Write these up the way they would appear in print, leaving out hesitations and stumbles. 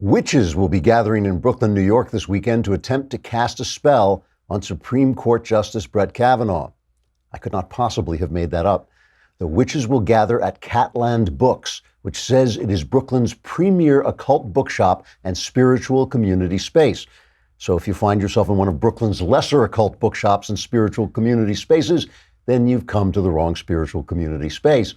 Witches will be gathering in Brooklyn, New York this weekend to attempt to cast a spell on Supreme Court Justice Brett Kavanaugh. I could not possibly have made that up. The witches will gather at Catland Books, which says it is Brooklyn's premier occult bookshop and spiritual community space. So if you find yourself in one of Brooklyn's lesser occult bookshops and spiritual community spaces, then you've come to the wrong spiritual community space.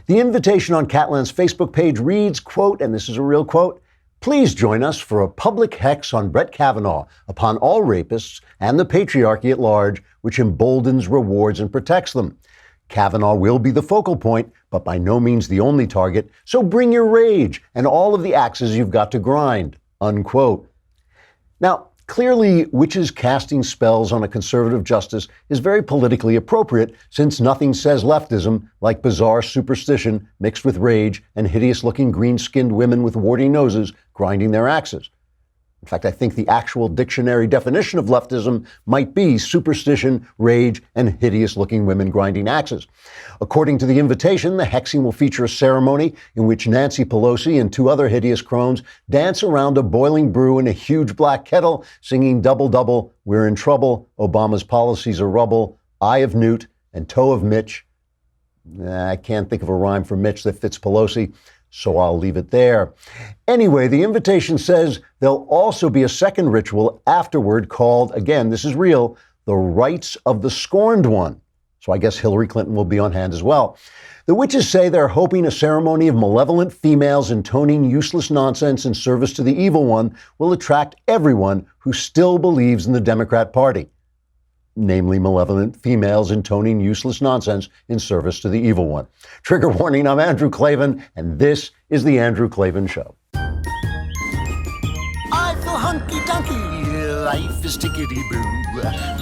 The invitation on Catland's Facebook page reads, quote, and this is a real quote, "Please join us for a public hex on Brett Kavanaugh upon all rapists and the patriarchy at large, which emboldens, rewards, and protects them. Kavanaugh will be the focal point, but by no means the only target, so bring your rage and all of the axes you've got to grind," unquote. Now, clearly, witches casting spells on a conservative justice is very politically appropriate, since nothing says leftism like bizarre superstition mixed with rage and hideous-looking green-skinned women with warty noses grinding their axes. In fact, I think the actual dictionary definition of leftism might be superstition, rage, and hideous-looking women grinding axes. According to the invitation, the hexing will feature a ceremony in which Nancy Pelosi and two other hideous crones dance around a boiling brew in a huge black kettle, singing double, double, we're in trouble, Obama's policies are rubble, eye of Newt, and toe of Mitch. I can't think of a rhyme for Mitch that fits Pelosi, so I'll leave it there. Anyway, the invitation says there'll also be a second ritual afterward called, again, this is real, the Rites of the Scorned One. So I guess Hillary Clinton will be on hand as well. The witches say they're hoping a ceremony of malevolent females intoning useless nonsense in service to the evil one will attract everyone who still believes in the Democrat Party. Namely, malevolent females intoning useless nonsense in service to the evil one. Trigger warning, I'm Andrew Klavan, and this is The Andrew Klavan Show. I feel hunky-dunky, life is tickety-boo.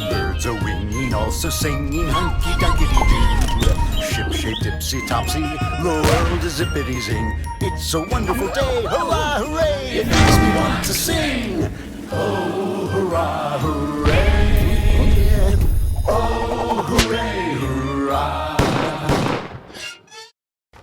Birds are winging, also singing hunky-dunky-doo. Ship-shaped, ipsy-topsy, the world is zippity-zing. It's a wonderful day, hurrah, hooray! It makes me want to sing. Oh, hurrah, hooray! Oh, hooray, hurrah.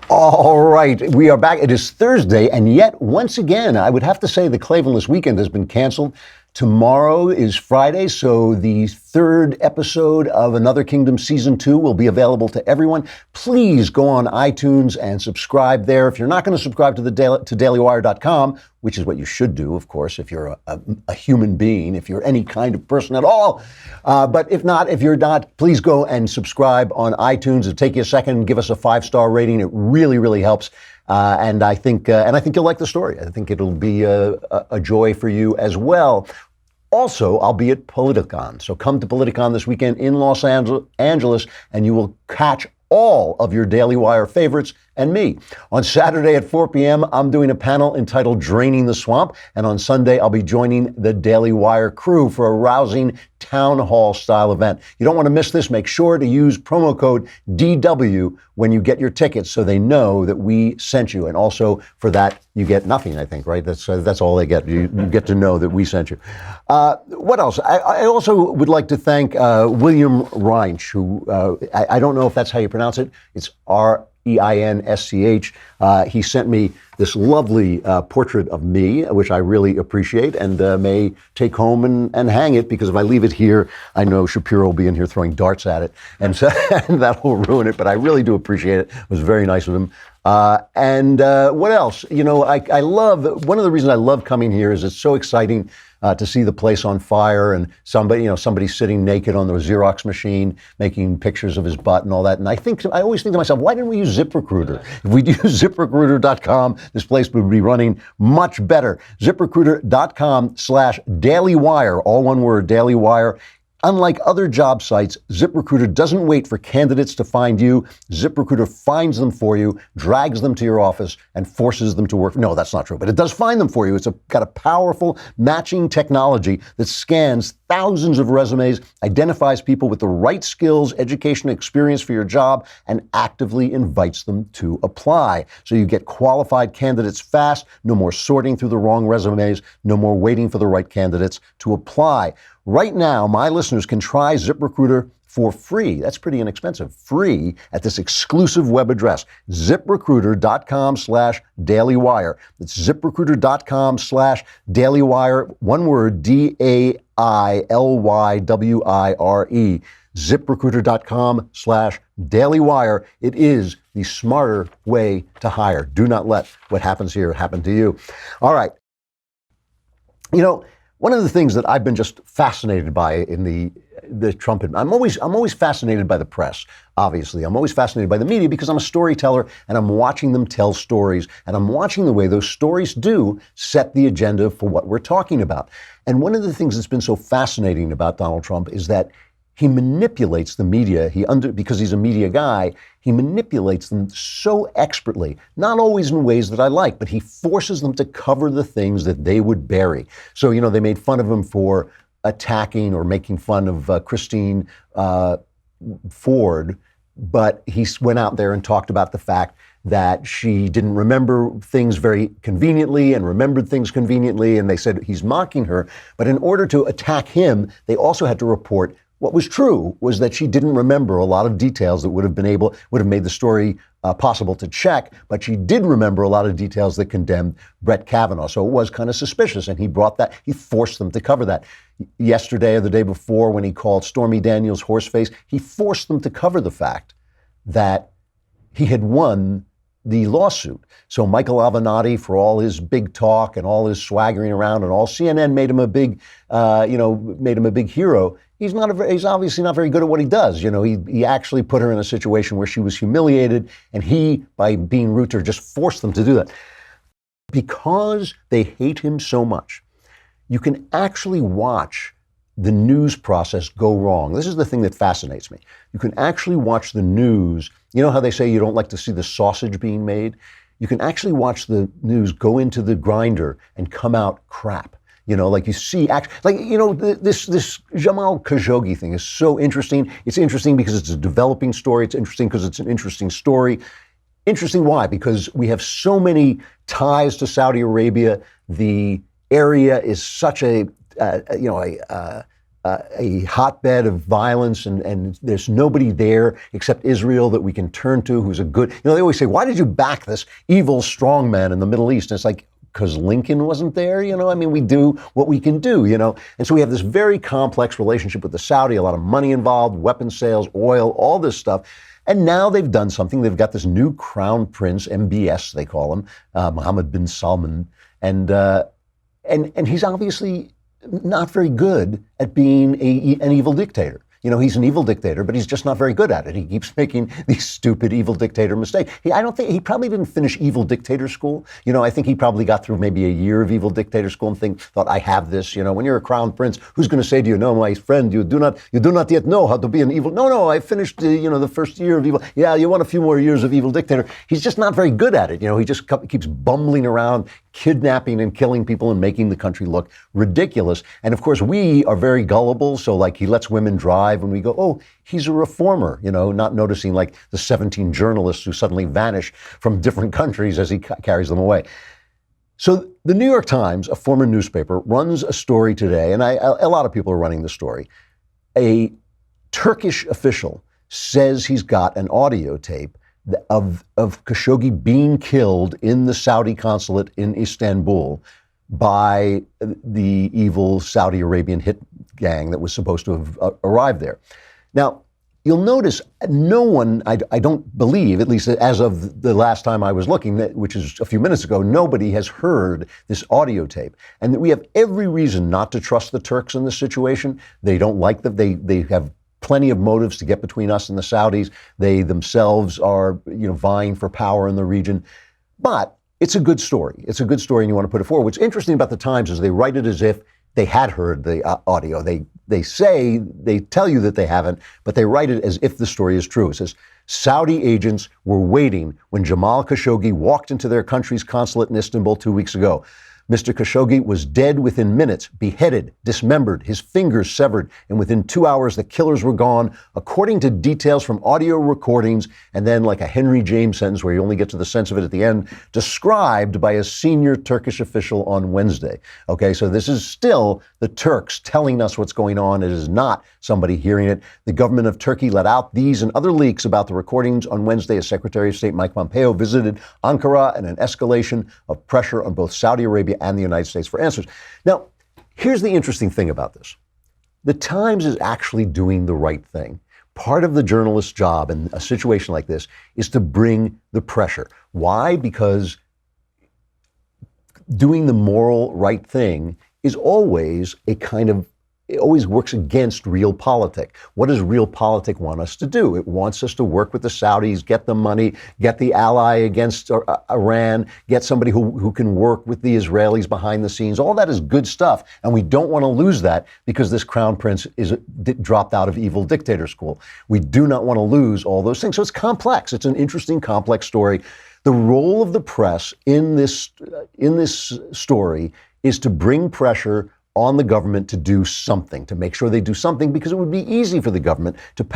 All right, we are back. It is Thursday, and yet, once again, I would have to say the Klavanless weekend has been canceled. Tomorrow is Friday, so the third episode of Another Kingdom Season 2 will be available to everyone. Please go on iTunes and subscribe there. If you're not going to subscribe to dailywire.com, which is what you should do, of course, if you're a human being, if you're any kind of person at all. But if you're not, please go and subscribe on iTunes. It'll take you a second, give us a 5-star rating. It really, really helps. And I think you'll like the story. I think it'll be a joy for you as well. Also, I'll be at Politicon. So come to Politicon this weekend in Los Angeles, and you will catch all of your Daily Wire favorites and me. On Saturday at 4 p.m., I'm doing a panel entitled Draining the Swamp. And on Sunday, I'll be joining the Daily Wire crew for a rousing town hall style event. You don't want to miss this. Make sure to use promo code DW when you get your tickets so they know that we sent you. And also for that, you get nothing, I think, right? That's all they get. You get to know that we sent you. What else? I also would like to thank William Reinsch, who I don't know if that's how you pronounce it. It's Reinsch. He sent me this lovely portrait of me, which I really appreciate and may take home and hang it, because if I leave it here, I know Shapiro will be in here throwing darts at it, and so and that will ruin it. But I really do appreciate it. It was very nice of him. What else? You know, I love, one of the reasons I love coming here is it's so exciting to see the place on fire and somebody sitting naked on the Xerox machine making pictures of his butt and all that. And I always think to myself, why didn't we use ZipRecruiter? If we'd use ZipRecruiter.com, this place would be running much better. ZipRecruiter.com/dailywire, all one word, Daily Wire. Unlike other job sites, ZipRecruiter doesn't wait for candidates to find you. ZipRecruiter finds them for you, drags them to your office, and forces them to work. No, that's not true, but it does find them for you. It's got a powerful matching technology that scans thousands of resumes, identifies people with the right skills, education, experience for your job, and actively invites them to apply. So you get qualified candidates fast, no more sorting through the wrong resumes, no more waiting for the right candidates to apply. Right now, my listeners can try ZipRecruiter for free. That's pretty inexpensive. Free at this exclusive web address, ZipRecruiter.com/dailywire. It's ZipRecruiter.com/dailywire. One word, DAILYWIRE. ZipRecruiter.com/dailywire. It is the smarter way to hire. Do not let what happens here happen to you. All right. You know, one of the things that I've been just fascinated by in the Trump, I'm always fascinated by the press, obviously. I'm always fascinated by the media because I'm a storyteller and I'm watching them tell stories and I'm watching the way those stories do set the agenda for what we're talking about. And one of the things that's been so fascinating about Donald Trump is that he manipulates the media. Because he's a media guy, he manipulates them so expertly, not always in ways that I like, but he forces them to cover the things that they would bury. So, you know, they made fun of him for attacking or making fun of Christine Ford, but he went out there and talked about the fact that she didn't remember things very conveniently and remembered things conveniently, and they said he's mocking her. But in order to attack him, they also had to report what was true was that she didn't remember a lot of details that would have made the story possible to check, but she did remember a lot of details that condemned Brett Kavanaugh. So it was kind of suspicious, and he forced them to cover that. Yesterday or the day before, when he called Stormy Daniels horseface, he forced them to cover the fact that he had won the lawsuit. So Michael Avenatti, for all his big talk and all his swaggering around, and all CNN made him a big hero. He's obviously not very good at what he does. You know, he actually put her in a situation where she was humiliated, and he, by being rude to her, just forced them to do that. Because they hate him so much, you can actually watch the news process go wrong. This is the thing that fascinates me. You can actually watch the news. You know how they say you don't like to see the sausage being made? You can actually watch the news go into the grinder and come out crap. You know, like you see, this Jamal Khashoggi thing is so interesting. It's interesting because it's a developing story. It's interesting because it's an interesting story. Interesting why? Because we have so many ties to Saudi Arabia. The area is such a hotbed of violence, and there's nobody there except Israel that we can turn to who's a good, they always say, why did you back this evil strongman in the Middle East? And it's like, because Lincoln wasn't there, we do what we can do, And so we have this very complex relationship with the Saudi, a lot of money involved, weapons sales, oil, all this stuff. And now they've done something. They've got this new crown prince, MBS, they call him, Mohammed bin Salman. And he's obviously not very good at being an evil dictator. He's an evil dictator, but he's just not very good at it. He keeps making these stupid evil dictator mistakes. He probably didn't finish evil dictator school. I think he probably got through maybe a year of evil dictator school and thought, I have this. When you're a crown prince, who's going to say to you, no, my friend, you do not yet know how to be an evil. No, I finished the first year of evil. Yeah, you want a few more years of evil dictator. He's just not very good at it. He just keeps bumbling around, kidnapping and killing people and making the country look ridiculous. And of course, we are very gullible. So like he lets women drive and we go, oh, he's a reformer, not noticing like the 17 journalists who suddenly vanish from different countries as he carries them away. So the New York Times, a former newspaper, runs a story today, and a lot of people are running the story. A Turkish official says he's got an audio tape of Khashoggi being killed in the Saudi consulate in Istanbul by the evil Saudi Arabian hit gang that was supposed to have arrived there. Now, you'll notice no one, I don't believe, at least as of the last time I was looking, which is a few minutes ago, nobody has heard this audio tape. And we have every reason not to trust the Turks in this situation. They don't like them. They have plenty of motives to get between us and the Saudis. They themselves are, vying for power in the region. But it's a good story. It's a good story, and you want to put it forward. What's interesting about the Times is they write it as if they had heard the audio. They tell you that they haven't, but they write it as if the story is true. It says, Saudi agents were waiting when Jamal Khashoggi walked into their country's consulate in Istanbul 2 weeks ago. Mr. Khashoggi was dead within minutes, beheaded, dismembered, his fingers severed, and within 2 hours the killers were gone, according to details from audio recordings, and then like a Henry James sentence where you only get to the sense of it at the end, described by a senior Turkish official on Wednesday. Okay, so this is still the Turks telling us what's going on. It is not somebody hearing it. The government of Turkey let out these and other leaks about the recordings on Wednesday as Secretary of State Mike Pompeo visited Ankara, and an escalation of pressure on both Saudi Arabia and the United States for answers. Now, here's the interesting thing about this. The Times is actually doing the right thing. Part of the journalist's job in a situation like this is to bring the pressure. Why? Because doing the moral right thing is always it always works against realpolitik. What does realpolitik want us to do? It wants us to work with the Saudis, get the money, get the ally against Iran, get somebody who can work with the Israelis behind the scenes. All that is good stuff, and we don't want to lose that because this crown prince is dropped out of evil dictator school. We do not want to lose all those things. So it's complex. It's an interesting, complex story. The role of the press in this story is to bring pressure on the government to do something, to make sure they do something, because it would be easy for the government to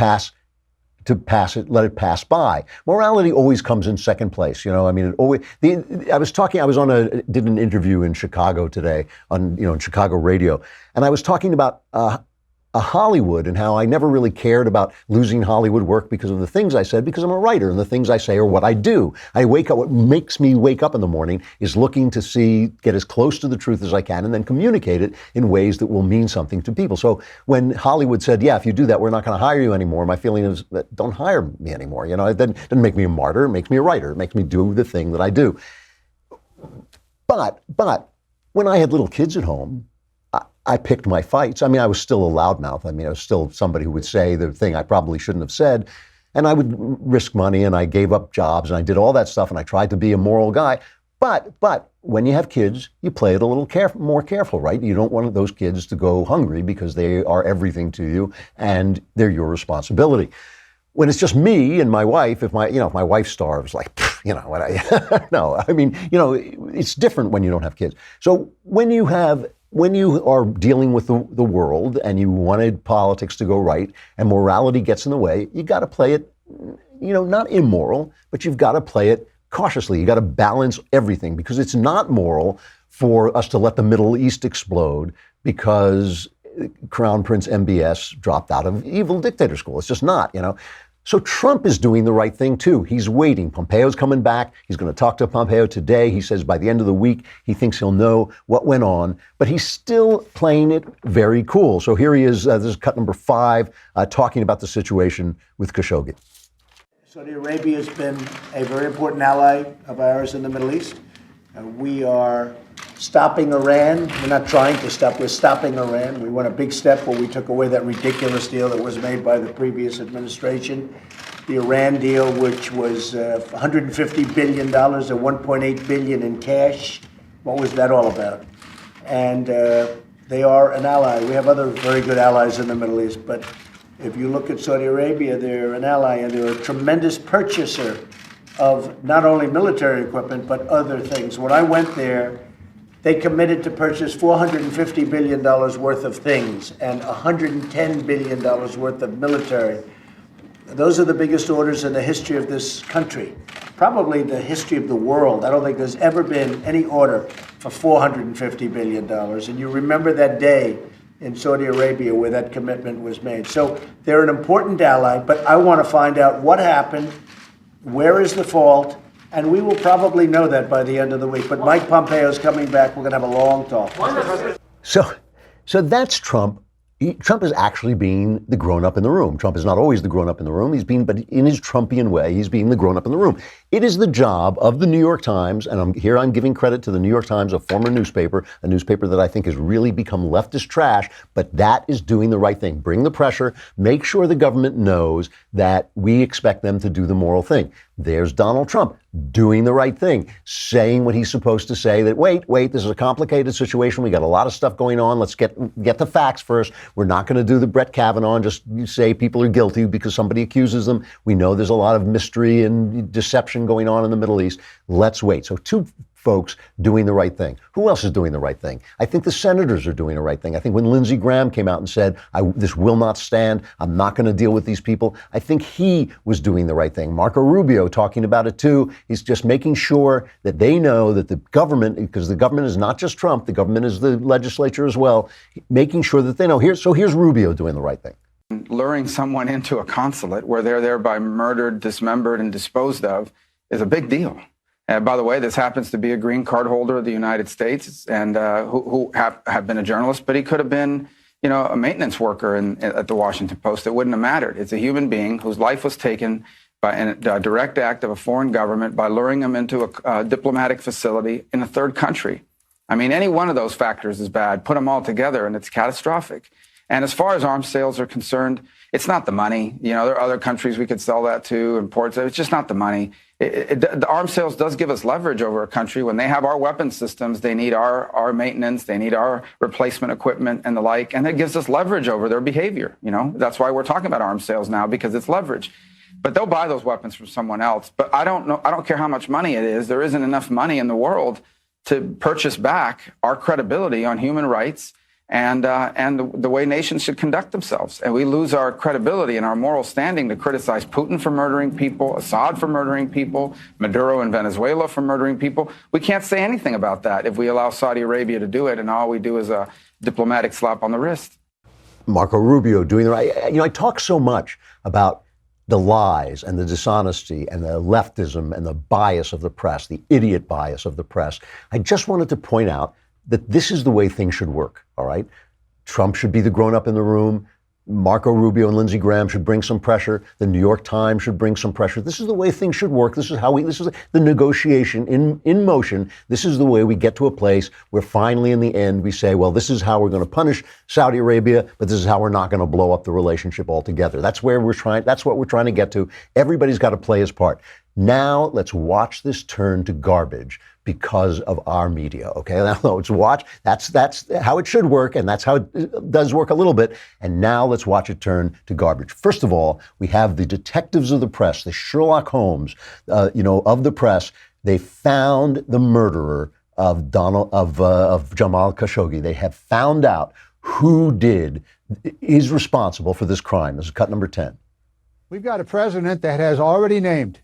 let it pass by. Morality always comes in second place. You know, I mean, did an interview in Chicago today in Chicago radio, and I was talking about Hollywood and how I never really cared about losing Hollywood work because of the things I said, because I'm a writer and the things I say are what I do. What makes me wake up in the morning is looking to get as close to the truth as I can and then communicate it in ways that will mean something to people. So when Hollywood said, yeah, if you do that, we're not going to hire you anymore, my feeling is that don't hire me anymore. You know, it doesn't make me a martyr, it makes me a writer, it makes me do the thing that I do. But when I had little kids at home, I picked my fights. I mean, I was still a loudmouth. I mean, I was still somebody who would say the thing I probably shouldn't have said. And I would risk money, and I gave up jobs, and I did all that stuff, and I tried to be a moral guy. But when you have kids, you play it a little more careful, right? You don't want those kids to go hungry because they are everything to you, and they're your responsibility. When it's just me and my wife, if my wife starves, no, I mean, it's different when you don't have kids. So when you are dealing with the world and you wanted politics to go right and morality gets in the way, you got to play it, not immoral, but you've got to play it cautiously. You got to balance everything, because it's not moral for us to let the Middle East explode because Crown Prince MBS dropped out of evil dictator school. It's just not, So Trump is doing the right thing, too. He's waiting. Pompeo's coming back. He's going to talk to Pompeo today. He says by the end of the week, he thinks he'll know what went on. But he's still playing it very cool. So here he is. This is cut number 5, talking about the situation with Khashoggi. Saudi Arabia has been a very important ally of ours in the Middle East. We are stopping Iran. We're not trying to stop. We're stopping Iran. We went a big step where we took away that ridiculous deal that was made by the previous administration. The Iran deal, which was $150 billion or $1.8 billion in cash. What was that all about? And they are an ally. We have other very good allies in the Middle East, but if you look at Saudi Arabia, they're an ally, and they're a tremendous purchaser of not only military equipment, but other things. When I went there, they committed to purchase $450 billion worth of things and $110 billion worth of military. Those are the biggest orders in the history of this country, probably the history of the world. I don't think there's ever been any order for $450 billion. And you remember that day in Saudi Arabia where that commitment was made. So they're an important ally, but I want to find out what happened, where is the fault, and we will probably know that by the end of the week. But Mike Pompeo is coming back. We're going to have a long talk. So that's Trump. Trump is actually being the grown-up in the room. Trump is not always the grown-up in the room. But in his Trumpian way, he's being the grown-up in the room. It is the job of the New York Times, and I'm giving credit to the New York Times, a former newspaper, a newspaper that I think has really become leftist trash, but that is doing the right thing. Bring the pressure, make sure the government knows that we expect them to do the moral thing. There's Donald Trump doing the right thing, saying what he's supposed to say, that wait, this is a complicated situation. We got a lot of stuff going on. Let's get the facts first. We're not going to do the Brett Kavanaugh and just say people are guilty because somebody accuses them. We know there's a lot of mystery and deception going on in the Middle East. Let's wait. So 2 folks doing the right thing. Who else is doing the right thing? I think the senators are doing the right thing. I think when Lindsey Graham came out and said, this will not stand, I'm not going to deal with these people, I think he was doing the right thing. Marco Rubio talking about it too. He's just making sure that they know that the government, because the government is not just Trump, the government is the legislature as well, making sure that they know. Here's Rubio doing the right thing. Luring someone into a consulate where they're thereby murdered, dismembered, and disposed of is a big deal. And by the way, this happens to be a green card holder of the United States and who have been a journalist, but he could have been, a maintenance worker at the Washington Post. It wouldn't have mattered. It's a human being whose life was taken by a direct act of a foreign government by luring him into a diplomatic facility in a third country. I mean, any one of those factors is bad. Put them all together and it's catastrophic. And as far as arms sales are concerned, it's not the money. There are other countries we could sell that to, imports. It's just not the money. The arms sales does give us leverage over a country. When they have our weapon systems, they need our maintenance, they need our replacement equipment and the like, and it gives us leverage over their behavior. That's why we're talking about arms sales now, because it's leverage. But they'll buy those weapons from someone else. But I don't care how much money it is. There isn't enough money in the world to purchase back our credibility on human rights and the way nations should conduct themselves. And we lose our credibility and our moral standing to criticize Putin for murdering people, Assad for murdering people, Maduro in Venezuela for murdering people. We can't say anything about that if we allow Saudi Arabia to do it, and all we do is a diplomatic slap on the wrist. Marco Rubio doing the right. I talk so much about the lies and the dishonesty and the leftism and the bias of the press, the idiot bias of the press. I just wanted to point out that this is the way things should work, all right? Trump should be the grown-up in the room. Marco Rubio and Lindsey Graham should bring some pressure. The New York Times should bring some pressure. This is the way things should work. This is the negotiation in motion. This is the way we get to a place where finally in the end we say, well, this is how we're going to punish Saudi Arabia, but this is how we're not going to blow up the relationship altogether. That's what we're trying to get to. Everybody's got to play his part. Now let's watch this turn to garbage because of our media. Okay, now let's watch. That's how it should work, and that's how it does work a little bit. And now let's watch it turn to garbage. First of all, we have the detectives of the press, the Sherlock Holmes, of the press. They found the murderer of Jamal Khashoggi. They have found out who is responsible for this crime. This is cut number 10. We've got a president that has already named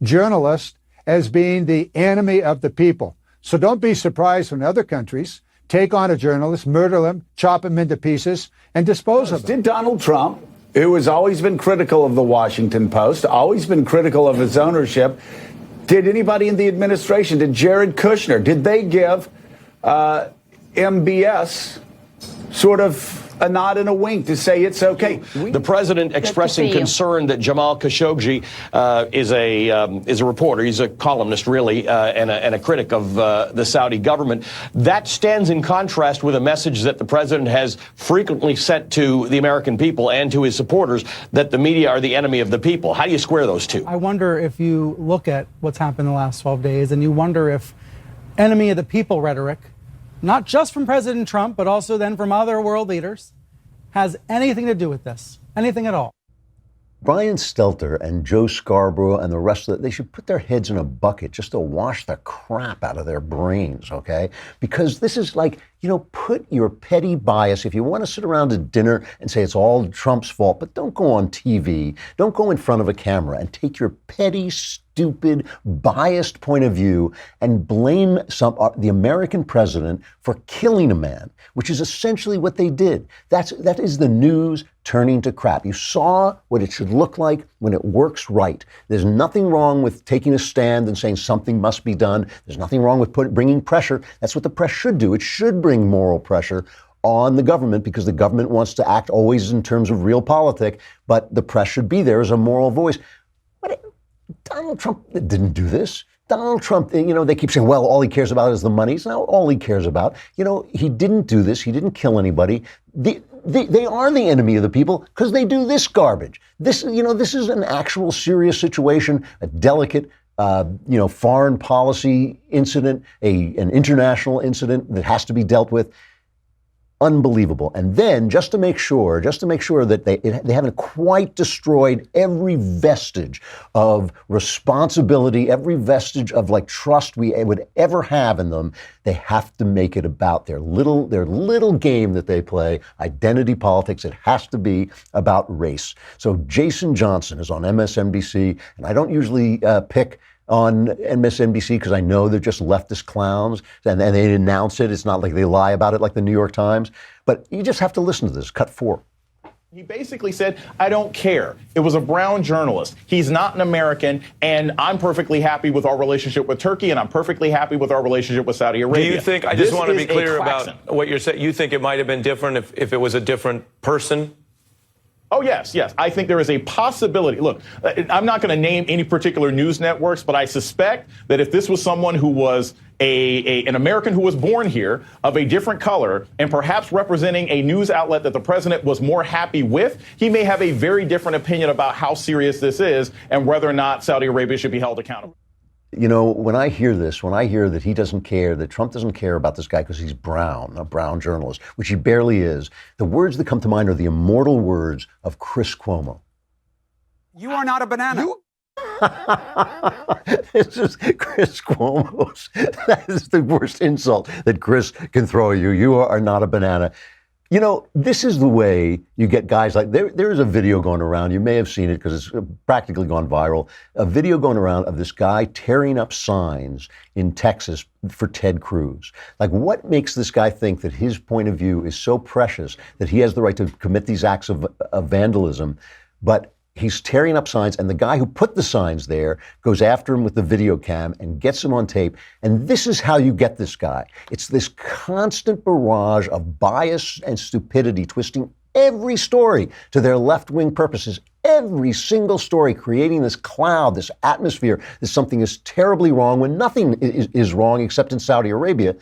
journalists as being the enemy of the people. So don't be surprised when other countries take on a journalist, murder them, chop them into pieces, and dispose of them. Did Donald Trump, who has always been critical of the Washington Post, always been critical of its ownership, did anybody in the administration, did Jared Kushner, did they give MBS sort of a nod and a wink to say it's okay? The president expressing concern that Jamal Khashoggi is a reporter. He's a columnist, really, and a critic of the Saudi government. That stands in contrast with a message that the president has frequently sent to the American people and to his supporters, that the media are the enemy of the people. How do you square those two? I wonder if you look at what's happened in the last 12 days and you wonder if enemy of the people rhetoric, not just from President Trump, but also then from other world leaders, has anything to do with this, anything at all. Brian Stelter and Joe Scarborough and the rest of it, they should put their heads in a bucket just to wash the crap out of their brains, okay? Because this is like, put your petty bias, if you want to sit around at dinner and say it's all Trump's fault, but don't go on TV, don't go in front of a camera and take your petty, stupid, biased point of view and blame the American president for killing a man, which is essentially what they did. That is the news turning to crap. You saw what it should look like when it works right. There's nothing wrong with taking a stand and saying something must be done. There's nothing wrong with bringing pressure. That's what the press should do. It should bring moral pressure on the government because the government wants to act always in terms of realpolitik, but the press should be there as a moral voice. Donald Trump didn't do this. Donald Trump, they keep saying, well, all he cares about is the money. It's not all he cares about. He didn't do this. He didn't kill anybody. They are the enemy of the people because they do this garbage. This is an actual serious situation, a delicate, foreign policy incident, an international incident that has to be dealt with. Unbelievable. And then just to make sure that they haven't quite destroyed every vestige of responsibility, every vestige of like trust we would ever have in them, they have to make it about their little game that they play, identity politics. It has to be about race. So Jason Johnson is on MSNBC, and I don't usually pick on MSNBC because I know they're just leftist clowns and they announce it. It's not like they lie about it like the New York Times. But you just have to listen to this. Cut 4. He basically said, I don't care. It was a brown journalist. He's not an American, and I'm perfectly happy with our relationship with Turkey, and I'm perfectly happy with our relationship with Saudi Arabia. Do you think, I just want to be clear about what you're saying, you think it might have been different if it was a different person? Oh, yes. I think there is a possibility. Look, I'm not going to name any particular news networks, but I suspect that if this was someone who was an American who was born here of a different color and perhaps representing a news outlet that the president was more happy with, he may have a very different opinion about how serious this is and whether or not Saudi Arabia should be held accountable. You know, when I hear that he doesn't care, that Trump doesn't care about this guy because he's brown, a brown journalist, which he barely is, the words that come to mind are the immortal words of Chris Cuomo. You are not a banana. This is Chris Cuomo's. That is the worst insult that Chris can throw at you. You are not a banana. You know, this is the way you get guys like, there is a video going around, you may have seen it because it's practically gone viral, a video going around of this guy tearing up signs in Texas for Ted Cruz. Like, what makes this guy think that his point of view is so precious that he has the right to commit these acts of vandalism, but he's tearing up signs, and the guy who put the signs there goes after him with the video cam and gets him on tape. And this is how you get this guy. It's this constant barrage of bias and stupidity, twisting every story to their left-wing purposes. Every single story creating this cloud, this atmosphere that something is terribly wrong when nothing is wrong except in Saudi Arabia.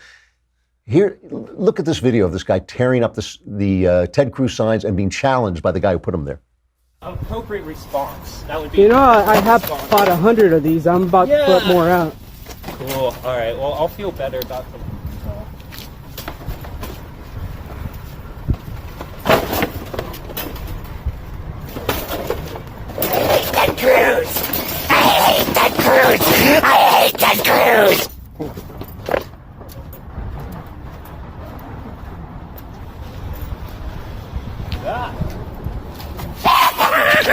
Here, look at this video of this guy tearing up the Ted Cruz signs and being challenged by the guy who put them there. Appropriate response. That would be. You know, I have bought 100 of these. I'm about to put more out. Cool. All right. Well, I'll feel better about them. I hate Ted Cruz. I hate Ted Cruz. I hate Ted Cruz.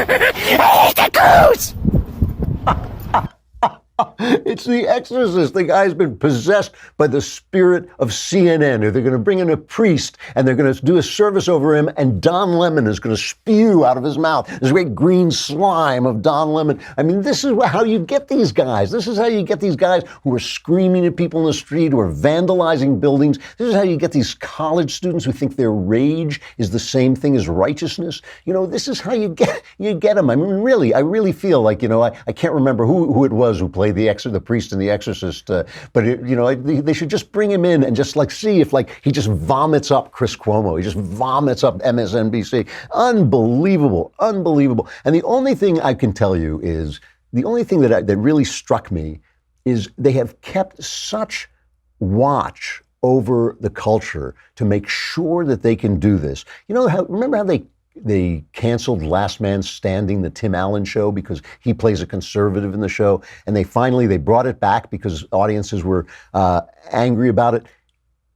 I hate Ted Cruz! It's The Exorcist. The guy's been possessed by the spirit of CNN. They're going to bring in a priest, and they're going to do a service over him, and Don Lemon is going to spew out of his mouth this great green slime of Don Lemon. I mean, this is how you get these guys. This is how you get these guys who are screaming at people in the street, who are vandalizing buildings. This is how you get these college students who think their rage is the same thing as righteousness. You know, this is how you get them. I mean, really, I really feel like, you know, I can't remember who it was who played the priest in The Exorcist, but they should just bring him in and just like see if like he just vomits up Chris Cuomo, he just vomits up MSNBC. Unbelievable. And the only thing I can tell you is the only thing that really struck me is they have kept such watch over the culture to make sure that they can do this. You know, remember how they canceled Last Man Standing, the Tim Allen show, because he plays a conservative in the show, and they brought it back because audiences were angry about it.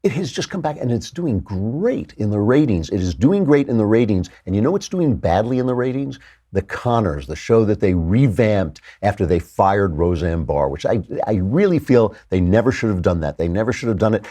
It has just come back, and it's doing great in the ratings. It is doing great in the ratings, and you know what's doing badly in the ratings? The Conners, the show that they revamped after they fired Roseanne Barr, which I really feel they never should have done that. They never should have done it.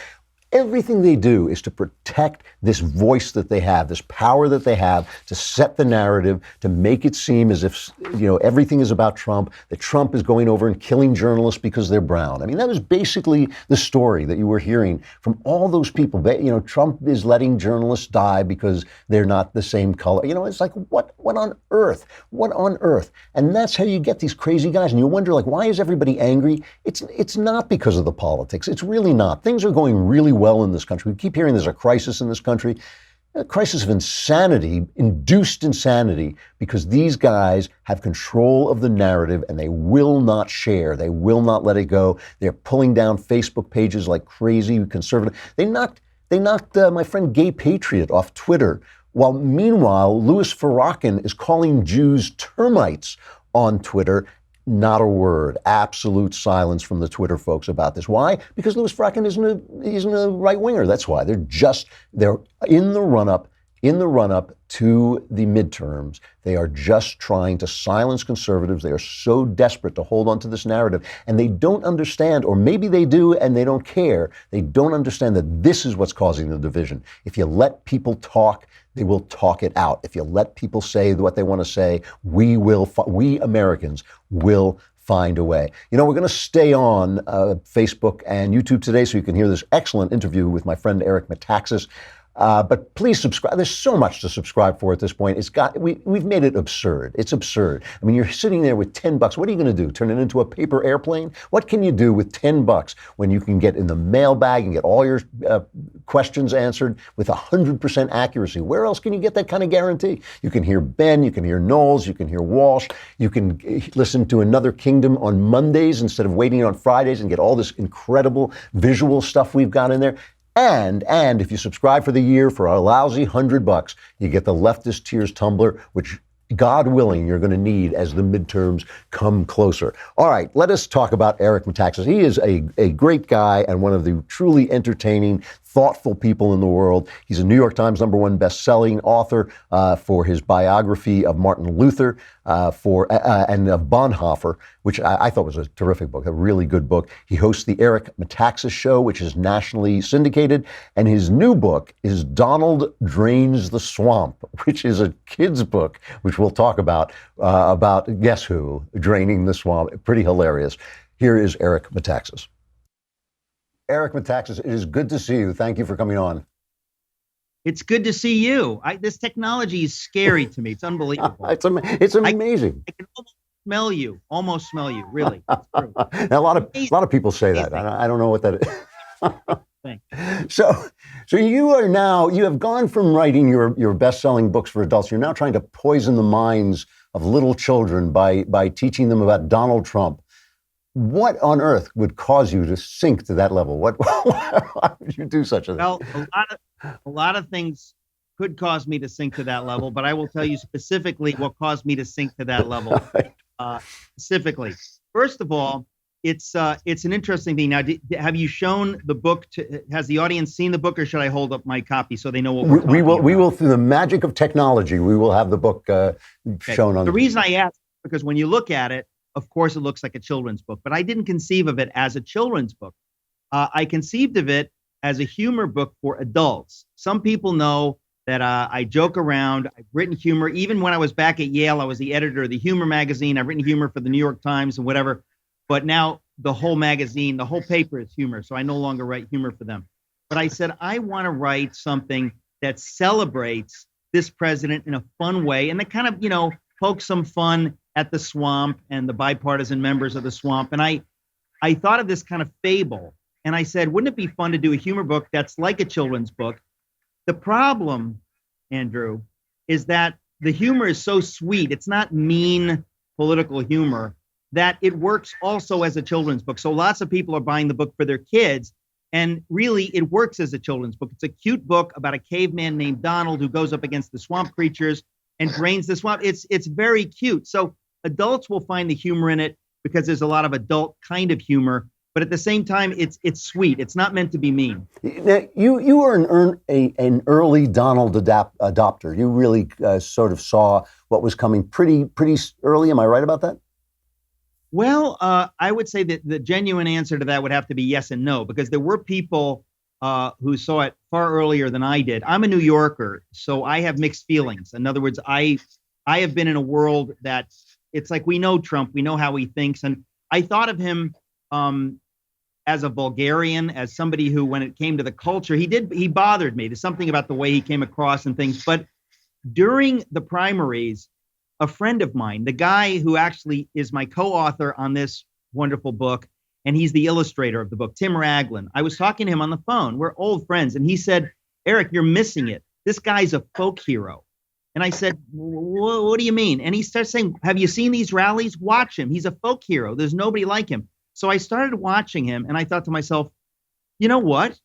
Everything they do is to protect this voice that they have, this power that they have, to set the narrative, to make it seem as if, you know, everything is about Trump, that Trump is going over and killing journalists because they're brown. I mean, that was basically the story that you were hearing from all those people. You know, Trump is letting journalists die because they're not the same color. You know, it's like, what on earth? What on earth? And that's how you get these crazy guys. And you wonder, like, why is everybody angry? It's not because of the politics. It's really not. Things are going really well in this country. We keep hearing there's a crisis in this country, a crisis of insanity, induced insanity, because these guys have control of the narrative and they will not share. They will not let it go. They're pulling down Facebook pages like crazy, conservative. They knocked They knocked my friend Gay Patriot off Twitter, while meanwhile, Louis Farrakhan is calling Jews termites on Twitter. Not a word. Absolute silence from the Twitter folks about this. Why? Because Louis Farrakhan isn't a right winger. That's why. They're in the run-up to the midterms. They are just trying to silence conservatives. They are so desperate to hold on to this narrative. And they don't understand, or maybe they do and they don't care. They don't understand that this is what's causing the division. If you let people talk, they will talk it out. If you let people say what they want to say, we Americans will find a way. You know, we're going to stay on Facebook and YouTube today so you can hear this excellent interview with my friend Eric Metaxas. But please subscribe. There's so much to subscribe for at this point. We've made it absurd. It's absurd. I mean, you're sitting there with $10. What are you going to do? Turn it into a paper airplane? What can you do with $10 when you can get in the mailbag and get all your questions answered with 100% accuracy? Where else can you get that kind of guarantee? You can hear Ben, you can hear Knowles, you can hear Walsh, you can listen to Another Kingdom on Mondays instead of waiting on Fridays and get all this incredible visual stuff we've got in there. And if you subscribe for the year for a lousy $100, you get the Leftist Tears tumbler, which, God willing, you're going to need as the midterms come closer. All right, let us talk about Eric Metaxas. He is a great guy and one of the truly entertaining, thoughtful people in the world. He's a New York Times #1 best-selling author for his biography of Martin Luther and of Bonhoeffer, which I thought was a terrific book, a really good book. He hosts the Eric Metaxas Show, which is nationally syndicated. And his new book is Donald Drains the Swamp, which is a kid's book, which we'll talk about guess who, draining the swamp. Pretty hilarious. Here is Eric Metaxas. Eric Metaxas, it is good to see you. Thank you for coming on. It's good to see you. This technology is scary to me. It's unbelievable. It's amazing. I can almost smell you. Really. It's true. Now, a lot of people say that. I don't know what that is. So you have gone from writing your best-selling books for adults. You're now trying to poison the minds of little children by teaching them about Donald Trump. What on earth would cause you to sink to that level? Why would you do such a thing? Well, a lot of things could cause me to sink to that level, but I will tell you specifically what caused me to sink to that level. Specifically, first of all, it's an interesting thing. Now, have you shown the book? Has the audience seen the book, or should I hold up my copy so they know what we're talking about? We will, through the magic of technology, we will have the book shown on. The reason I ask is because when you look at it, of course, it looks like a children's book, but I didn't conceive of it as a children's book. I conceived of it as a humor book for adults. Some people know that I joke around. I've written humor. Even when I was back at Yale, I was the editor of the humor magazine. I've written humor for the New York Times and whatever. But now the whole magazine, the whole paper is humor. So I no longer write humor for them. But I said, I want to write something that celebrates this president in a fun way and that kind of, pokes some fun at the swamp and the bipartisan members of the swamp. And I thought of this kind of fable. And I said, wouldn't it be fun to do a humor book that's like a children's book? The problem, Andrew, is that the humor is so sweet. It's not mean political humor, that it works also as a children's book. So lots of people are buying the book for their kids. And really, it works as a children's book. It's a cute book about a caveman named Donald who goes up against the swamp creatures and drains the swamp. It's very cute. So adults will find the humor in it because there's a lot of adult kind of humor. But at the same time, it's sweet. It's not meant to be mean. Now, you were an early Donald adopter. You really sort of saw what was coming pretty early. Am I right about that? Well, I would say that the genuine answer to that would have to be yes and no, because there were people who saw it far earlier than I did. I'm a New Yorker, so I have mixed feelings. In other words, I have been in a world that it's like we know Trump, we know how he thinks, and I thought of him as a Bulgarian, as somebody who, when it came to the culture, he bothered me. There's something about the way he came across and things. But during the primaries, a friend of mine, the guy who actually is my co-author on this wonderful book, and he's the illustrator of the book, Tim Raglan. I was talking to him on the phone. We're old friends. And he said, Eric, you're missing it. This guy's a folk hero. And I said, what do you mean? And he starts saying, have you seen these rallies? Watch him. He's a folk hero. There's nobody like him. So I started watching him and I thought to myself, you know what?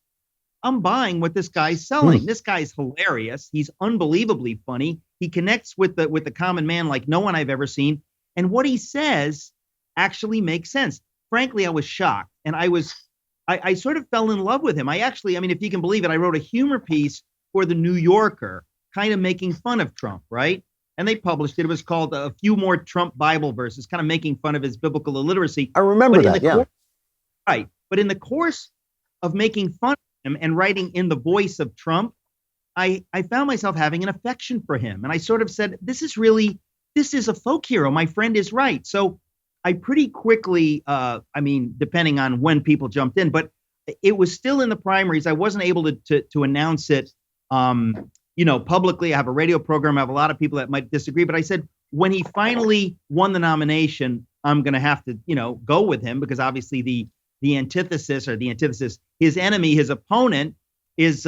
I'm buying what this guy's selling. This guy's hilarious. He's unbelievably funny. He connects with the common man like no one I've ever seen. And what he says actually makes sense. Frankly, I was shocked. And I sort of fell in love with him. I mean, if you can believe it, I wrote a humor piece for the New Yorker, kind of making fun of Trump, right? And they published it. It was called A Few More Trump Bible Verses, kind of making fun of his biblical illiteracy. I remember that, yeah. Right. But in the course of making fun of him and writing in the voice of Trump, I found myself having an affection for him. And I sort of said, this is a folk hero. My friend is right. So I pretty quickly, depending on when people jumped in, but it was still in the primaries. I wasn't able to announce it, publicly. I have a radio program. I have a lot of people that might disagree, but I said, when he finally won the nomination, I'm going to have to, go with him, because obviously the antithesis, his enemy, his opponent is,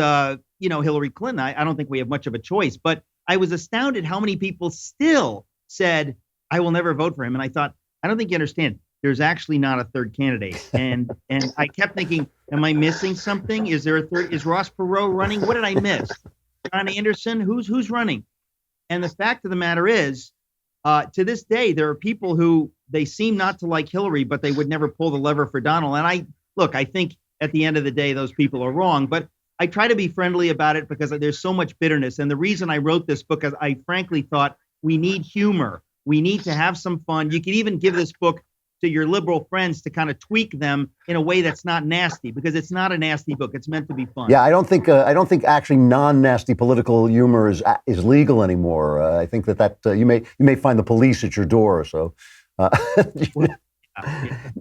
Hillary Clinton. I don't think we have much of a choice, but I was astounded how many people still said, I will never vote for him. And I thought, I don't think you understand. There's actually not a third candidate. And I kept thinking, am I missing something? Is there a third? Is Ross Perot running? What did I miss? John Anderson? Who's running? And the fact of the matter is, to this day, there are people who they seem not to like Hillary, but they would never pull the lever for Donald. And I think at the end of the day, those people are wrong. But I try to be friendly about it because there's so much bitterness. And the reason I wrote this book is I frankly thought we need humor. We need to have some fun. You could even give this book to your liberal friends to kind of tweak them in a way that's not nasty, because it's not a nasty book. It's meant to be fun. Yeah, I don't think actually non-nasty political humor is legal anymore. I think that you may find the police at your door. So Well,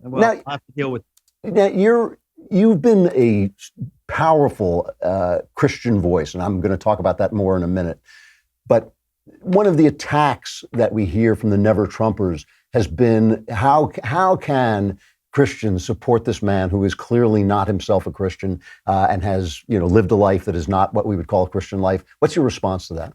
now, I'll have to deal with it. Now you've been a powerful Christian voice, and I'm going to talk about that more in a minute. But one of the attacks that we hear from the Never Trumpers has been how can Christians support this man who is clearly not himself a Christian and has lived a life that is not what we would call a Christian life? What's your response to that?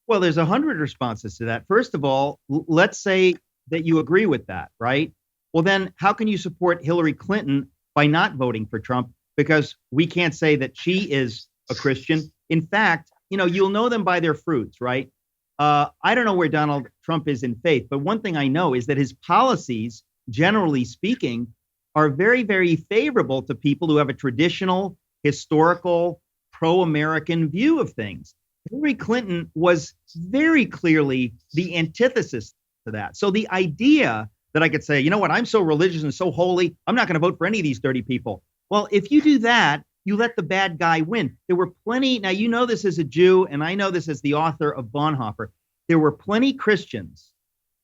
Well, there's 100 responses to that. First of all, let's say that you agree with that, right? Well, then how can you support Hillary Clinton by not voting for Trump? Because we can't say that she is a Christian. In fact, you'll know them by their fruits, right? I don't know where Donald Trump is in faith, but one thing I know is that his policies, generally speaking, are very, very favorable to people who have a traditional, historical, pro-American view of things. Hillary Clinton was very clearly the antithesis to that. So the idea that I could say, you know what, I'm so religious and so holy, I'm not going to vote for any of these dirty people. Well, if you do that, you let the bad guy win. There were plenty. Now, you know this as a Jew, and I know this as the author of Bonhoeffer. There were plenty Christians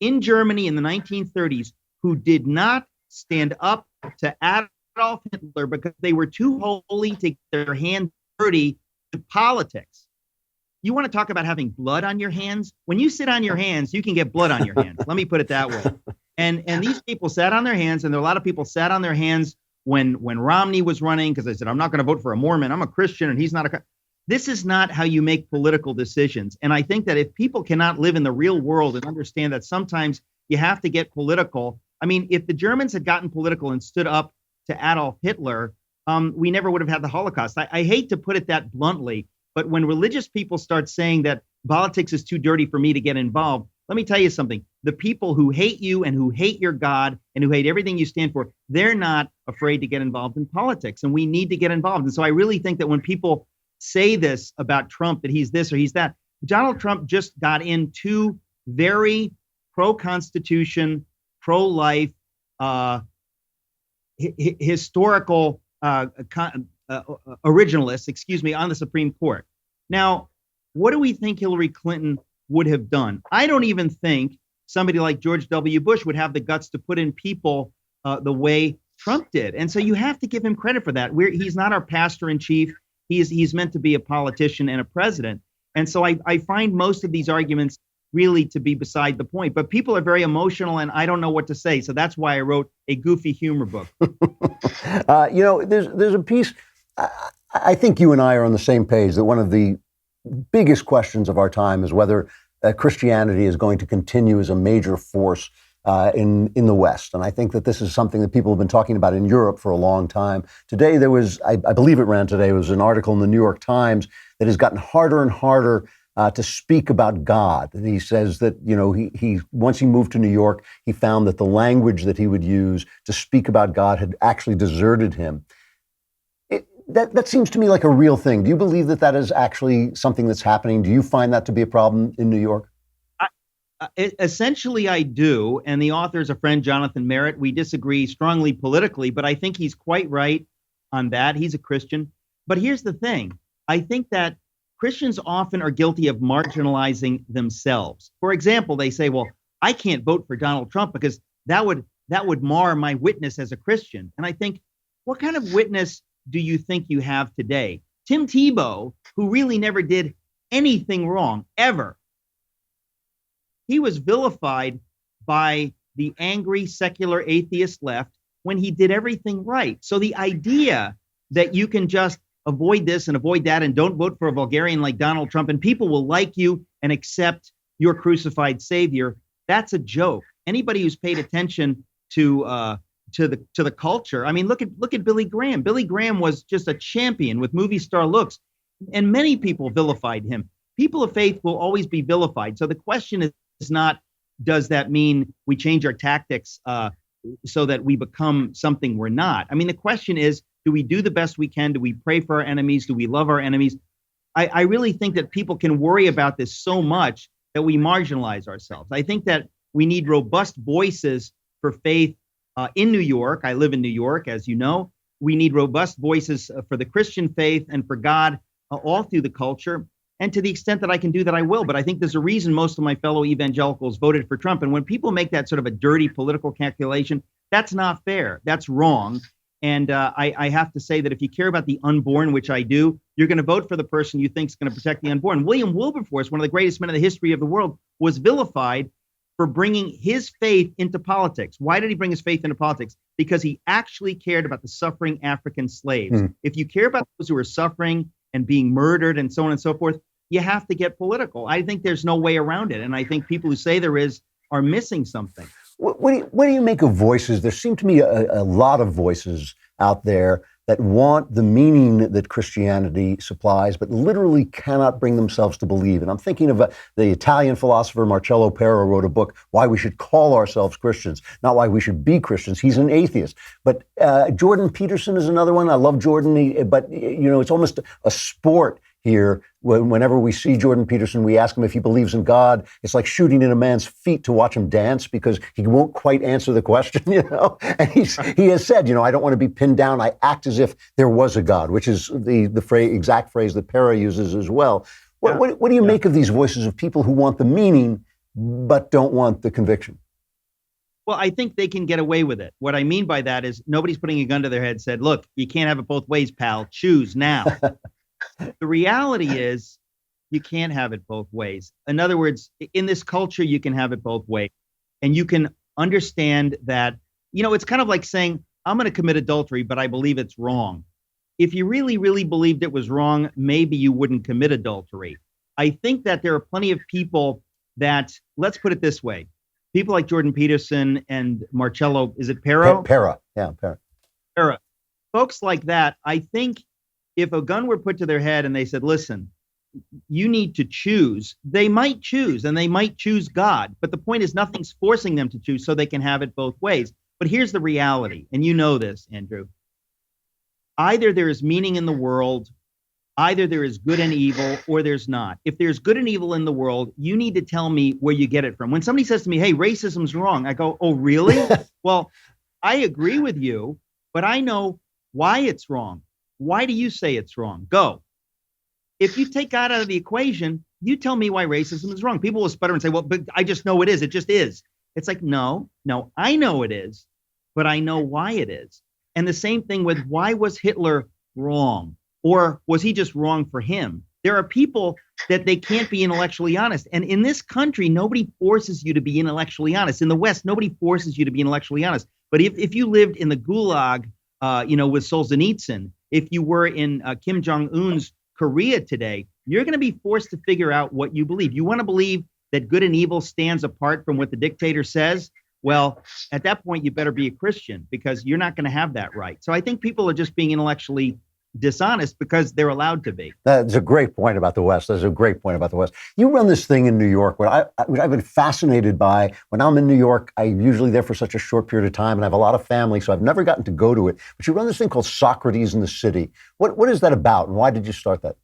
in Germany in the 1930s who did not stand up to Adolf Hitler because they were too holy to get their hands dirty with politics. You want to talk about having blood on your hands? When you sit on your hands, you can get blood on your hands. Let me put it that way. And these people sat on their hands, and there are a lot of people sat on their hands when Romney was running, because they said, I'm not going to vote for a Mormon. I'm a Christian, and he's not a. This is not how you make political decisions. And I think that if people cannot live in the real world and understand that sometimes you have to get political. I mean, if the Germans had gotten political and stood up to Adolf Hitler, we never would have had the Holocaust. I hate to put it that bluntly, but when religious people start saying that politics is too dirty for me to get involved, let me tell you something. The people who hate you and who hate your God and who hate everything you stand for, they're not afraid to get involved in politics, and we need to get involved. And so I really think that when people say this about Trump, that he's this or he's that, Donald Trump just got in two very pro-Constitution, pro-life, historical originalists, on the Supreme Court. Now, what do we think Hillary Clinton would have done? I don't even think somebody like George W. Bush would have the guts to put in people the way Trump did. And so you have to give him credit for that. He's not our pastor in chief. He's meant to be a politician and a president. And so I find most of these arguments really to be beside the point. But people are very emotional, and I don't know what to say. So that's why I wrote a goofy humor book. There's a piece. I think you and I are on the same page that one of the biggest questions of our time is whether Christianity is going to continue as a major force in the West. And I think that this is something that people have been talking about in Europe for a long time. Today, there was, I believe it ran today, was an article in the New York Times that has gotten harder and harder to speak about God. And he says that, he once he moved to New York, he found that the language that he would use to speak about God had actually deserted him. That seems to me like a real thing. Do you believe that that is actually something that's happening? Do you find that to be a problem in New York? Essentially, I do. And the author is a friend, Jonathan Merritt. We disagree strongly politically, but I think he's quite right on that. He's a Christian. But here's the thing. I think that Christians often are guilty of marginalizing themselves. For example, they say, well, I can't vote for Donald Trump because that would mar my witness as a Christian. And I think, what kind of witness do you think you have today? Tim Tebow, who really never did anything wrong, ever. He was vilified by the angry secular atheist left when he did everything right. So the idea that you can just avoid this and avoid that and don't vote for a vulgarian like Donald Trump and people will like you and accept your crucified savior, that's a joke. Anybody who's paid attention to the culture. I mean, look at Billy Graham. Billy Graham was just a champion with movie star looks, and many people vilified him. People of faith will always be vilified. So the question is not, does that mean we change our tactics so that we become something we're not? I mean, the question is, do we do the best we can? Do we pray for our enemies? Do we love our enemies? I really think that people can worry about this so much that we marginalize ourselves. I think that we need robust voices for faith in New York. I live in New York, as you know. We need robust voices for the Christian faith and for God all through the culture. And to the extent that I can do that, I will. But I think there's a reason most of my fellow evangelicals voted for Trump. And when people make that sort of a dirty political calculation, that's not fair. That's wrong. And I have to say that if you care about the unborn, which I do, you're going to vote for the person you think is going to protect the unborn. William Wilberforce, one of the greatest men in the history of the world, was vilified for bringing his faith into politics. Why did he bring his faith into politics? Because he actually cared about the suffering African slaves. If you care about those who are suffering and being murdered and so on and so forth, you have to get political. I think there's no way around it. And I think people who say there is are missing something. What do you make of voices? There seem to me a lot of voices out there that want the meaning that Christianity supplies, but literally cannot bring themselves to believe. And I'm thinking of the Italian philosopher Marcello Pera wrote a book, Why We Should Call Ourselves Christians, not why we should be Christians. He's an atheist. But Jordan Peterson is another one. I love Jordan, but it's almost a sport here. Whenever we see Jordan Peterson, we ask him if he believes in God. It's like shooting in a man's feet to watch him dance because he won't quite answer the question, And he has said, I don't want to be pinned down. I act as if there was a God, which is the exact phrase that Pera uses as well. What do you make of these voices of people who want the meaning but don't want the conviction? Well, I think they can get away with it. What I mean by that is nobody's putting a gun to their head and said, look, you can't have it both ways, pal. Choose now. The reality is you can't have it both ways. In other words, in this culture, you can have it both ways. And you can understand that, it's kind of like saying, I'm going to commit adultery, but I believe it's wrong. If you really, really believed it was wrong, maybe you wouldn't commit adultery. I think that there are plenty of people that, let's put it this way, people like Jordan Peterson and Marcello, is it Pera? Pera, yeah, Pera. Pera. Folks like that, I think, if a gun were put to their head and they said, listen, you need to choose, they might choose and they might choose God. But the point is nothing's forcing them to choose so they can have it both ways. But here's the reality. And you know this, Andrew. Either there is meaning in the world, either there is good and evil, or there's not. If there's good and evil in the world, you need to tell me where you get it from. When somebody says to me, hey, racism's wrong, I go, oh, really? Well, I agree with you, but I know why it's wrong. Why do you say it's wrong? Go. If you take God out of the equation, you tell me why racism is wrong. People will sputter and say, well, but I just know it is. It just is. It's like, no, I know it is, but I know why it is. And the same thing with why was Hitler wrong? Or was he just wrong for him? There are people that they can't be intellectually honest. And in this country, nobody forces you to be intellectually honest. In the West, nobody forces you to be intellectually honest. But if you lived in the gulag, with Solzhenitsyn, if you were in Kim Jong-un's Korea today, you're going to be forced to figure out what you believe. You want to believe that good and evil stands apart from what the dictator says? Well, at that point, you better be a Christian because you're not going to have that right. So I think people are just being intellectually dishonest because they're allowed to be. That's a great point about the West. That's a great point about the West. You run this thing in New York. What I've been fascinated by when I'm in New York, I'm usually there for such a short period of time, and I have a lot of family, so I've never gotten to go to it. But you run this thing called Socrates in the City. What is that about, and why did you start that?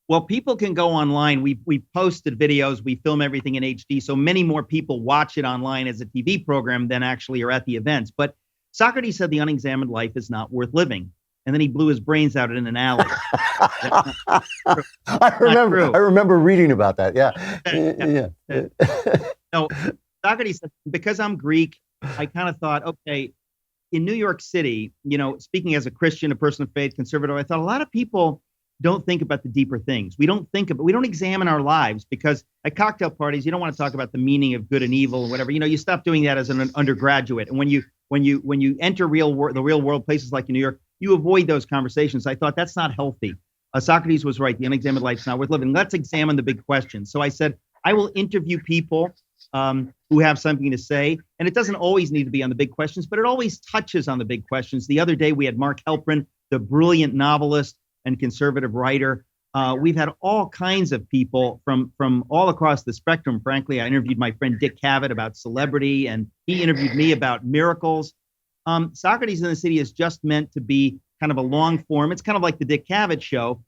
Well, people can go online. We posted videos. We film everything in HD, so many more people watch it online as a TV program than actually are at the events. But Socrates said the unexamined life is not worth living. And then he blew his brains out in an alley. I remember reading about that. Yeah. No, Socrates said, because I'm Greek, I kind of thought, okay, in New York City, speaking as a Christian, a person of faith, conservative, I thought a lot of people don't think about the deeper things. We don't examine our lives because at cocktail parties, you don't want to talk about the meaning of good and evil and whatever. You stop doing that as an undergraduate. And when you enter the real world, places like in New York, you avoid those conversations. I thought that's not healthy. Socrates was right. The unexamined life is not worth living. Let's examine the big questions. So I said, I will interview people who have something to say. And it doesn't always need to be on the big questions, but it always touches on the big questions. The other day, we had Mark Helprin, the brilliant novelist and conservative writer. We've had all kinds of people from all across the spectrum. Frankly, I interviewed my friend Dick Cavett about celebrity, and he interviewed me about miracles. Socrates in the City is just meant to be kind of a long form. It's kind of like the Dick Cavett show,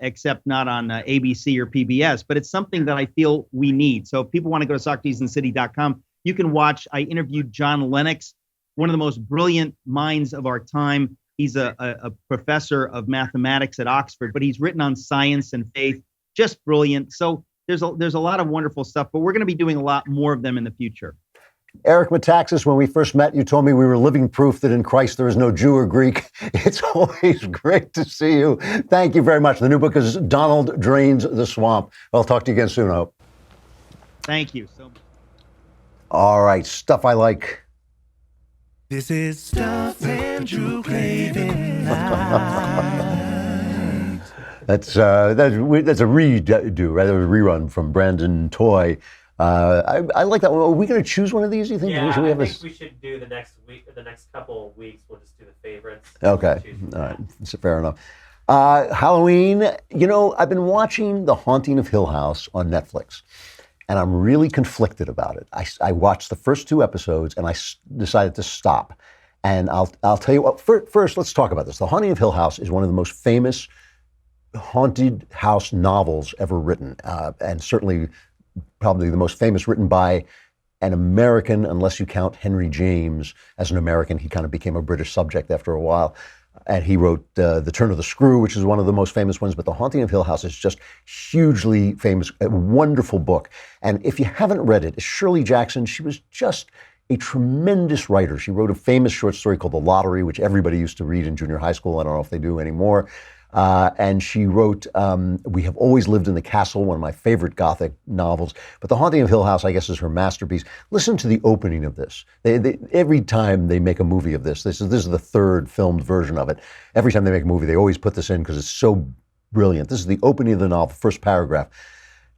except not on ABC or PBS, but it's something that I feel we need. So if people want to go to SocratesInTheCity.com, you can watch. I interviewed John Lennox, one of the most brilliant minds of our time. He's a professor of mathematics at Oxford, but he's written on science and faith, just brilliant. So there's a lot of wonderful stuff, but we're going to be doing a lot more of them in the future. Eric Metaxas, when we first met, you told me we were living proof that in Christ there is no Jew or Greek. It's always great to see you. Thank you very much. The new book is Donald Drains the Swamp. I'll talk to you again soon, I hope. Thank you so much. All right, stuff I like. This is Stuff Andrew Klavan. That's a redo, rather a rerun from Brandon Toy. I like that one. Are we going to choose one of these? Do you think? Yeah, I think we should do the next week or the next couple of weeks. We'll just do the favorites. Okay, all right, that's fair enough. Halloween. I've been watching The Haunting of Hill House on Netflix, and I'm really conflicted about it. I watched the first 2 episodes, and I decided to stop. And I'll tell you what. First, let's talk about this. The Haunting of Hill House is one of the most famous haunted house novels ever written, and certainly probably the most famous written by an American, unless you count Henry James as an American. He kind of became a British subject after a while. And he wrote The Turn of the Screw, which is one of the most famous ones. But The Haunting of Hill House is just hugely famous, a wonderful book. And if you haven't read it, it's Shirley Jackson. She was just a tremendous writer. She wrote a famous short story called The Lottery, which everybody used to read in junior high school. I don't know if they do anymore. And she wrote We Have Always Lived in the Castle, one of my favorite Gothic novels. But The Haunting of Hill House, I guess, is her masterpiece. Listen to the opening of this. Every time they make a movie of this is the 3rd filmed version of it. Every time they make a movie, they always put this in because it's so brilliant. This is the opening of the novel, first paragraph.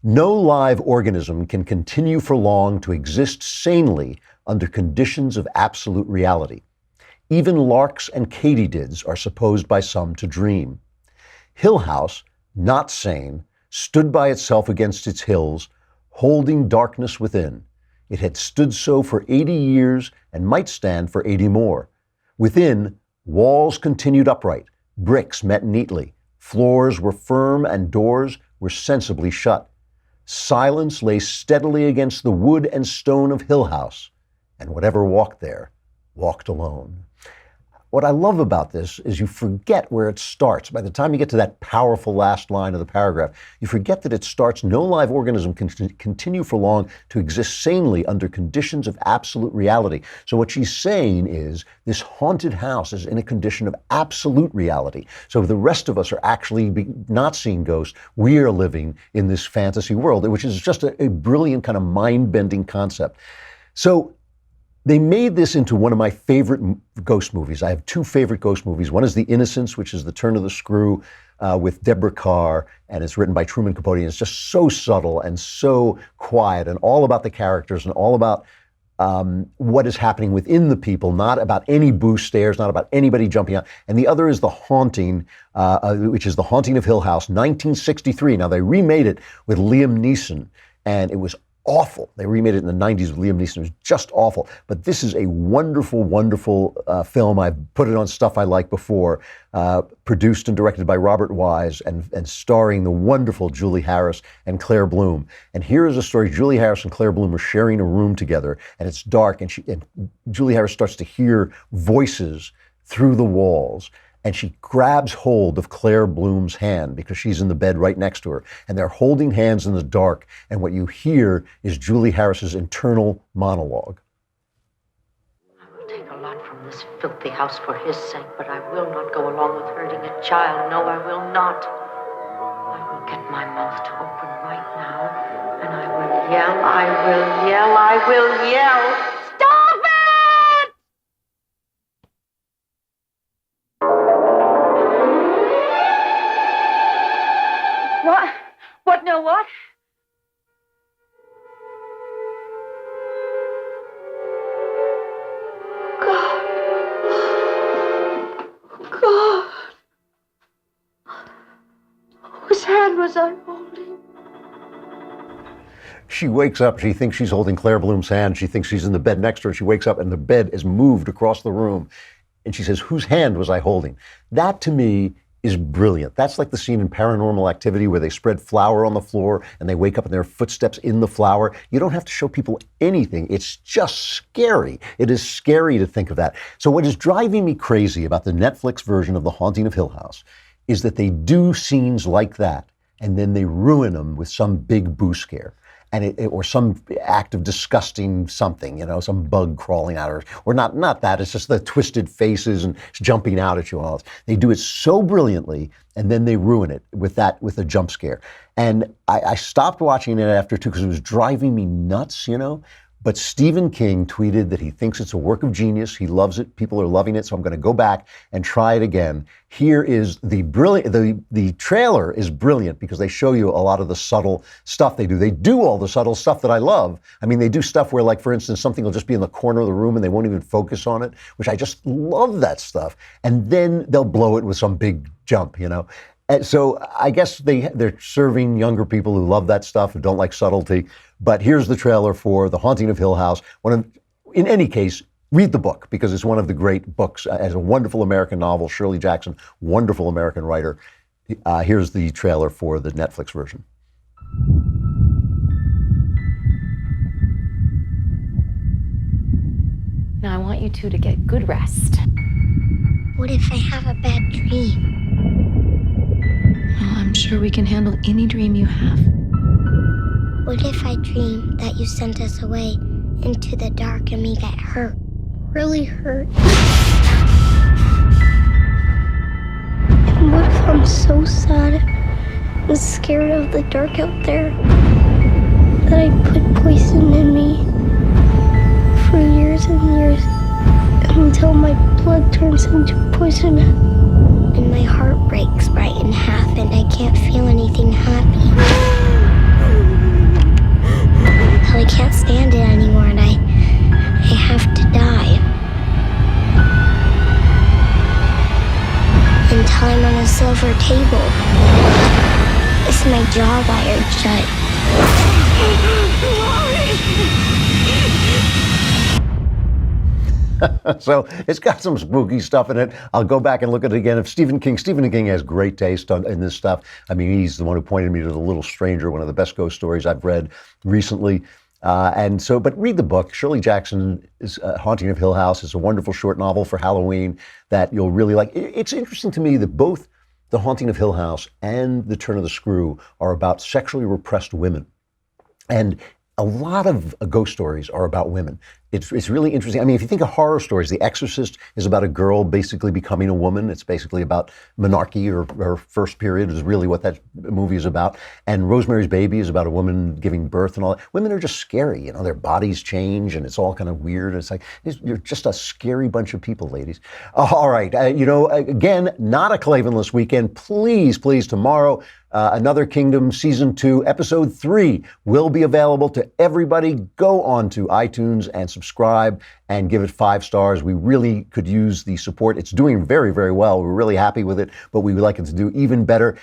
No live organism can continue for long to exist sanely under conditions of absolute reality. Even larks and katydids are supposed by some to dream. Hill House, not sane, stood by itself against its hills, holding darkness within. It had stood so for 80 years and might stand for 80 more. Within, walls continued upright, bricks met neatly, floors were firm and doors were sensibly shut. Silence lay steadily against the wood and stone of Hill House, and whatever walked there, walked alone. What I love about this is you forget where it starts. By the time you get to that powerful last line of the paragraph, you forget that it starts, no live organism can continue for long to exist sanely under conditions of absolute reality. So what she's saying is this haunted house is in a condition of absolute reality. So the rest of us are actually not seeing ghosts. We are living in this fantasy world, which is just a brilliant kind of mind-bending concept. So they made this into one of my favorite ghost movies. I have 2 favorite ghost movies. One is The Innocents, which is The Turn of the Screw with Deborah Kerr, and it's written by Truman Capote. And it's just so subtle and so quiet and all about the characters and all about what is happening within the people, not about any boo stares, not about anybody jumping out. And the other is The Haunting, which is The Haunting of Hill House, 1963. Now, they remade it with Liam Neeson, and it was awful. They remade it in the 90s with Liam Neeson. It was just awful. But this is a wonderful, wonderful film. I've put it on Stuff I Like before, produced and directed by Robert Wise and starring the wonderful Julie Harris and Claire Bloom. And here is a story. Julie Harris and Claire Bloom are sharing a room together, and it's dark, and Julie Harris starts to hear voices through the walls. And she grabs hold of Claire Bloom's hand because she's in the bed right next to her. And they're holding hands in the dark. And what you hear is Julie Harris's internal monologue. I will take a lot from this filthy house for his sake, but I will not go along with hurting a child. No, I will not. I will get my mouth to open right now, and I will yell, I will yell, I will yell. Stop it! What? What? No, what? God. God. Whose hand was I holding? She wakes up, she thinks she's holding Claire Bloom's hand, she thinks she's in the bed next to her, she wakes up and the bed is moved across the room. And she says, whose hand was I holding? That to me is brilliant. That's like the scene in Paranormal Activity where they spread flour on the floor and they wake up and there are footsteps in the flour. You don't have to show people anything. It's just scary. It is scary to think of that. So what is driving me crazy about the Netflix version of The Haunting of Hill House is that they do scenes like that and then they ruin them with some big boo scare. And or some act of disgusting something, you know, some bug crawling out, or not that. It's just the twisted faces and jumping out at you. All they do it so brilliantly, and then they ruin it with a jump scare. And I stopped watching it after two because it was driving me nuts, you know. But Stephen King tweeted that he thinks it's a work of genius. He loves it. People are loving it. So I'm going to go back and try it again. Here is the trailer is brilliant because they show you a lot of the subtle stuff they do. They do all the subtle stuff that I love. I mean, they do stuff where, like, for instance, something will just be in the corner of the room and they won't even focus on it, which I just love that stuff. And then they'll blow it with some big jump, you know. And so I guess they're serving younger people who love that stuff and don't like subtlety. But here's the trailer for The Haunting of Hill House. In any case, read the book because it's one of the great books. As a wonderful American novel, Shirley Jackson, wonderful American writer. Here's the trailer for the Netflix version. Now I want you two to get good rest. What if I have a bad dream? Well, I'm sure we can handle any dream you have. What if I dream that you sent us away into the dark and we get hurt? Really hurt? And what if I'm so sad and scared of the dark out there that I put poison in me for years and years until my blood turns into poison and my heart breaks right in half and I can't feel anything happy? I can't stand it anymore and I have to die. Until I'm on a silver table with my jaw wired shut. So it's got some spooky stuff in it. I'll go back and look at it again. Stephen King has great taste in this stuff. I mean, he's the one who pointed me to The Little Stranger, one of the best ghost stories I've read recently. But read the book. Shirley Jackson's Haunting of Hill House is a wonderful short novel for Halloween that you'll really like. It's interesting to me that both The Haunting of Hill House and The Turn of the Screw are about sexually repressed women. And a lot of ghost stories are about women. It's really interesting. I mean, if you think of horror stories, The Exorcist is about a girl basically becoming a woman. It's basically about monarchy or first period is really what that movie is about. And Rosemary's Baby is about a woman giving birth and all that. Women are just scary, you know, their bodies change and it's all kind of weird. It's like, you're just a scary bunch of people, ladies. All right. Again, not a Klavanless weekend. Please, tomorrow, Another Kingdom Season 2, Episode 3 will be available to everybody. Go on to iTunes and subscribe and give it 5 stars. We really could use the support. It's doing very, very well. We're really happy with it, but we would like it to do even better.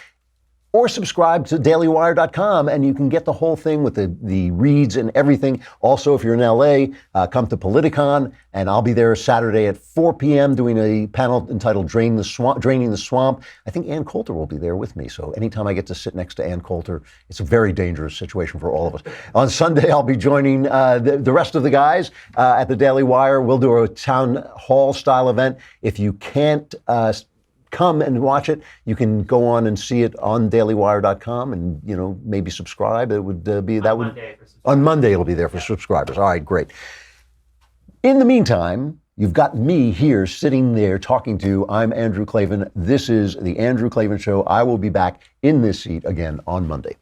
Or subscribe to dailywire.com and you can get the whole thing with the reads and everything. Also, if you're in LA, come to Politicon, and I'll be there Saturday at 4 p.m. doing a panel entitled Draining the Swamp. I think Ann Coulter will be there with me. So anytime I get to sit next to Ann Coulter, it's a very dangerous situation for all of us. On Sunday, I'll be joining the rest of the guys at the Daily Wire. We'll do a town hall style event. If you can't come and watch it, you can go on and see it on dailywire.com and, maybe subscribe. It would be on Monday it'll be there for subscribers. All right, great. In the meantime, you've got me here sitting there talking to you. I'm Andrew Klavan. This is the Andrew Klavan Show. I will be back in this seat again on Monday.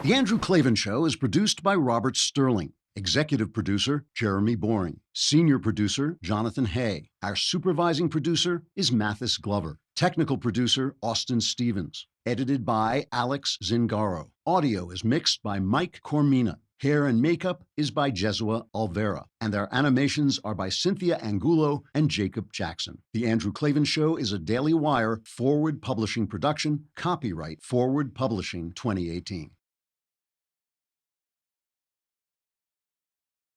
The Andrew Klavan Show is produced by Robert Sterling. Executive producer, Jeremy Boring. Senior producer, Jonathan Hay. Our supervising producer is Mathis Glover. Technical producer, Austin Stevens. Edited by Alex Zingaro. Audio is mixed by Mike Cormina. Hair and makeup is by Jesua Alvera. And our animations are by Cynthia Angulo and Jacob Jackson. The Andrew Klavan Show is a Daily Wire Forward Publishing production. Copyright Forward Publishing 2018.